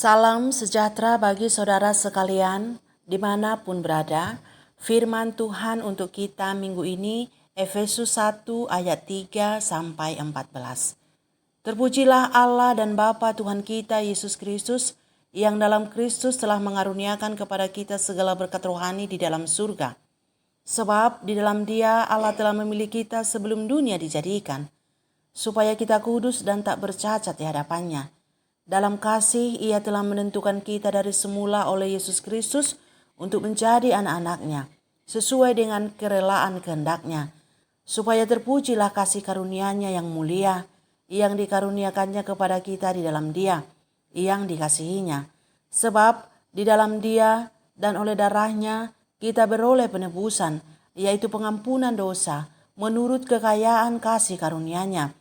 Salam sejahtera bagi saudara sekalian dimanapun berada. Firman Tuhan untuk kita minggu ini Efesus 1 ayat 3 sampai 14. Terpujilah Allah dan Bapa Tuhan kita Yesus Kristus yang dalam Kristus telah mengaruniakan kepada kita segala berkat rohani di dalam surga. Sebab di dalam Dia Allah telah memilih kita sebelum dunia dijadikan, supaya kita kudus dan tak bercacat di hadapannya. Dalam kasih Ia telah menentukan kita dari semula oleh Yesus Kristus untuk menjadi anak-anaknya, sesuai dengan kerelaan kehendak-Nya, supaya terpujilah kasih karunia-Nya yang mulia, yang dikaruniakannya kepada kita di dalam Dia, yang dikasihinya. Sebab di dalam Dia dan oleh darah-Nya kita beroleh penebusan, yaitu pengampunan dosa, menurut kekayaan kasih karunia-Nya,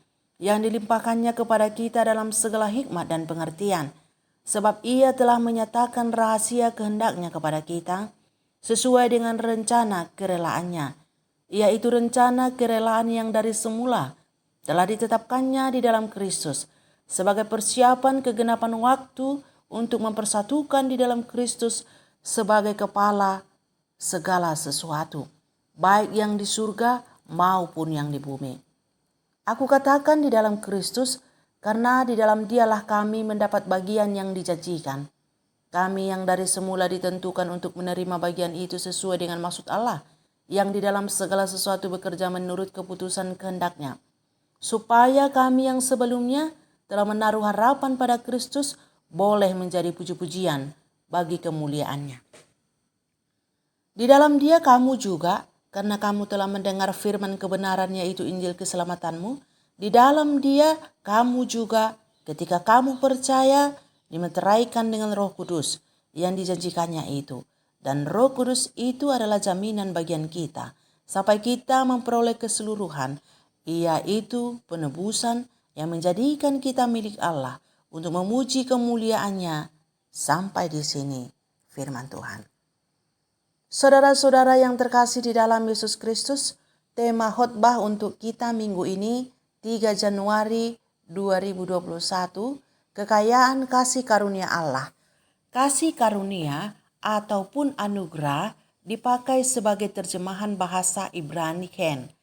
yang dilimpahkannya kepada kita dalam segala hikmat dan pengertian. Sebab Ia telah menyatakan rahasia kehendak-Nya kepada kita, sesuai dengan rencana kerelaannya, yaitu rencana kerelaan yang dari semula telah ditetapkannya di dalam Kristus, sebagai persiapan kegenapan waktu untuk mempersatukan di dalam Kristus sebagai kepala segala sesuatu, baik yang di surga maupun yang di bumi. Aku katakan di dalam Kristus, karena di dalam Dialah kami mendapat bagian yang dijanjikan. Kami yang dari semula ditentukan untuk menerima bagian itu sesuai dengan maksud Allah, yang di dalam segala sesuatu bekerja menurut keputusan kehendak-Nya, supaya kami yang sebelumnya telah menaruh harapan pada Kristus boleh menjadi puji-pujian bagi kemuliaan-Nya. Di dalam Dia kamu juga, karena kamu telah mendengar firman kebenaran, yaitu Injil keselamatanmu, di dalam Dia kamu juga ketika kamu percaya dimeteraikan dengan Roh Kudus yang dijanjikannya itu. Dan Roh Kudus itu adalah jaminan bagian kita sampai kita memperoleh keseluruhan, yaitu penebusan yang menjadikan kita milik Allah untuk memuji kemuliaan-Nya. Sampai di sini firman Tuhan. Saudara-saudara yang terkasih di dalam Yesus Kristus, tema khotbah untuk kita minggu ini 3 Januari 2021, kekayaan kasih karunia Allah. Kasih karunia ataupun anugerah dipakai sebagai terjemahan bahasa Ibrani chen.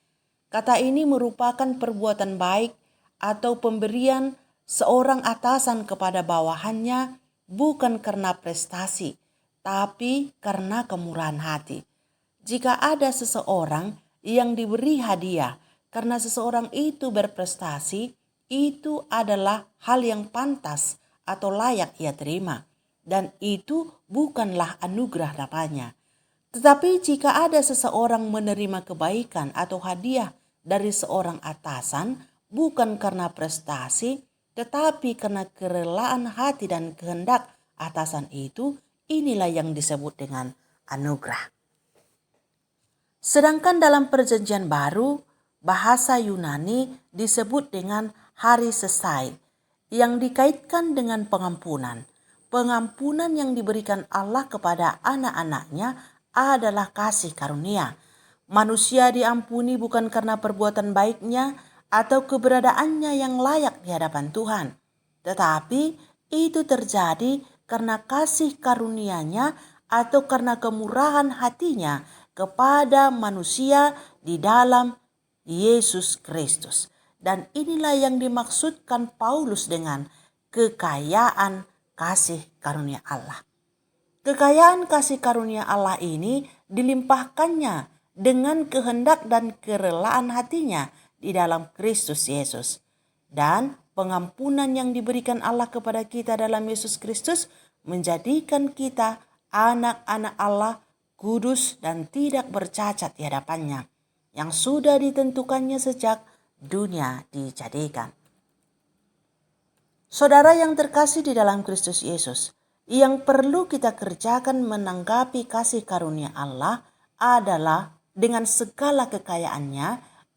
Kata ini merupakan perbuatan baik atau pemberian seorang atasan kepada bawahannya, bukan karena prestasi, tapi karena kemurahan hati. Jika ada seseorang yang diberi hadiah karena seseorang itu berprestasi, itu adalah hal yang pantas atau layak ia terima, dan itu bukanlah anugerah namanya. Tetapi jika ada seseorang menerima kebaikan atau hadiah dari seorang atasan, bukan karena prestasi, tetapi karena kerelaan hati dan kehendak atasan itu, inilah yang disebut dengan anugerah. Sedangkan dalam Perjanjian Baru, bahasa Yunani disebut dengan hari sesai, yang dikaitkan dengan pengampunan. Pengampunan yang diberikan Allah kepada anak-anaknya adalah kasih karunia. Manusia diampuni bukan karena perbuatan baiknya atau keberadaannya yang layak di hadapan Tuhan, tetapi itu terjadi karena kasih karunia-Nya atau karena kemurahan hati-Nya kepada manusia di dalam Yesus Kristus. Dan inilah yang dimaksudkan Paulus dengan kekayaan kasih karunia Allah. Kekayaan kasih karunia Allah ini dilimpahkannya dengan kehendak dan kerelaan hati-Nya di dalam Kristus Yesus. Dan pengampunan yang diberikan Allah kepada kita dalam Yesus Kristus menjadikan kita anak-anak Allah, kudus dan tidak bercacat di hadapannya, yang sudah ditentukannya sejak dunia dijadikan. Saudara yang terkasih di dalam Kristus Yesus, yang perlu kita kerjakan menanggapi kasih karunia Allah adalah dengan segala kekayaannya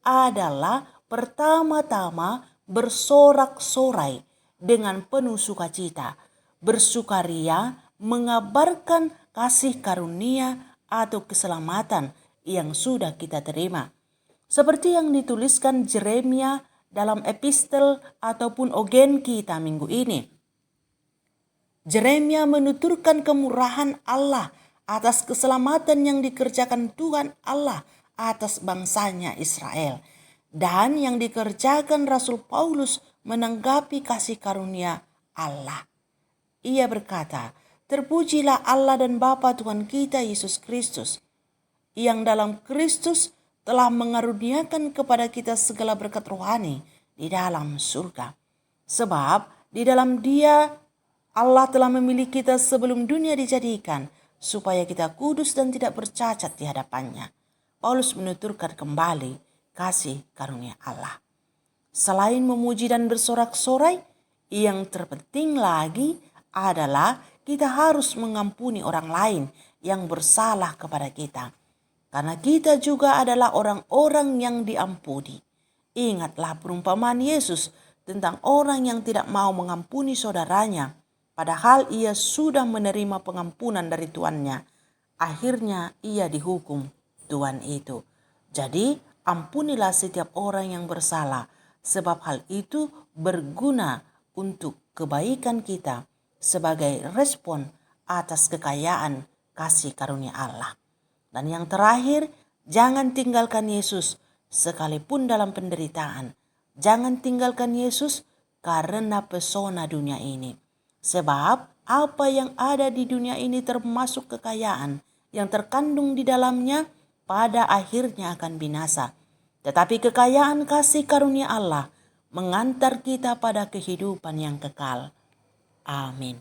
adalah pertama-tama bersorak-sorai dengan penuh sukacita, bersukaria mengabarkan kasih karunia atau keselamatan yang sudah kita terima. Seperti yang dituliskan Yeremia dalam epistel ataupun ogen kita minggu ini. Yeremia menuturkan kemurahan Allah atas keselamatan yang dikerjakan Tuhan Allah atas bangsanya Israel. Dan yang dikerjakan Rasul Paulus menanggapi kasih karunia Allah. Ia berkata, "Terpujilah Allah dan Bapa Tuhan kita Yesus Kristus, yang dalam Kristus telah mengaruniakan kepada kita segala berkat rohani di dalam surga. Sebab di dalam Dia Allah telah memilih kita sebelum dunia dijadikan, supaya kita kudus dan tidak bercacat di hadapannya." Paulus menuturkan kembali kasih karunia Allah. Selain memuji dan bersorak-sorai, yang terpenting lagi adalah kita harus mengampuni orang lain yang bersalah kepada kita. Karena kita juga adalah orang-orang yang diampuni. Ingatlah perumpamaan Yesus tentang orang yang tidak mau mengampuni saudaranya, padahal ia sudah menerima pengampunan dari tuannya. Akhirnya ia dihukum Tuhan itu. Jadi ampunilah setiap orang yang bersalah, sebab hal itu berguna untuk kebaikan kita sebagai respon atas kekayaan kasih karunia Allah. Dan yang terakhir, jangan tinggalkan Yesus sekalipun dalam penderitaan. Jangan tinggalkan Yesus karena pesona dunia ini. Sebab apa yang ada di dunia ini termasuk kekayaan yang terkandung di dalamnya pada akhirnya akan binasa. Tetapi kekayaan kasih karunia Allah mengantar kita pada kehidupan yang kekal. Amin.